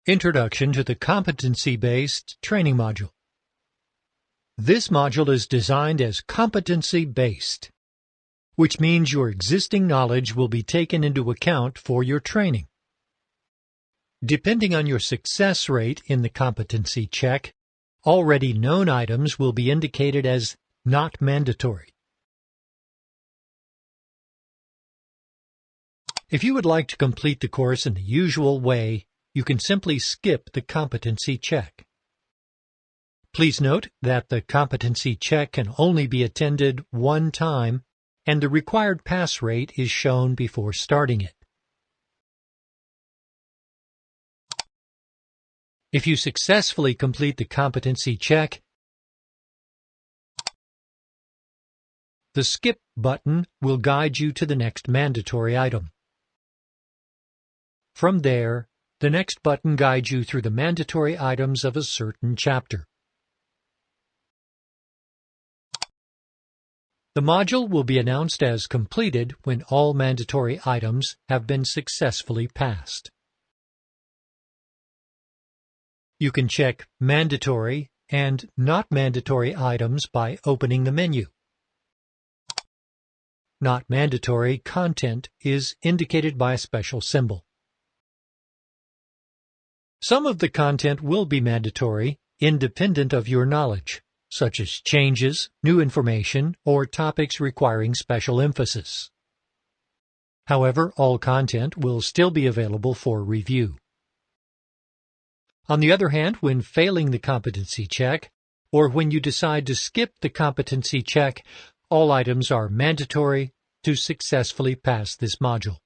Introduction to the Competency Based Training module. This module is designed as competency-based, which means your existing knowledge will be taken into account for your training. Depending on your success rate in the competency check, already known items will be indicated as not mandatory. If you would like to complete the course in the usual way, you can simply skip the competency check. Please note that the competency check can only be attended one time, and the required pass rate is shown before starting it. If you successfully complete the competency check, the Skip button will guide you to the next mandatory item. From there, the next button guides you through the mandatory items of a certain chapter. The module will be announced as completed when all mandatory items have been successfully passed. You can check mandatory and not mandatory items by opening the menu. Not mandatory content is indicated by a special symbol. Some of the content will be mandatory, independent of your knowledge, such as changes, new information, or topics requiring special emphasis. However, all content will still be available for review. On the other hand, when failing the competency check, or when you decide to skip the competency check, all items are mandatory to successfully pass this module.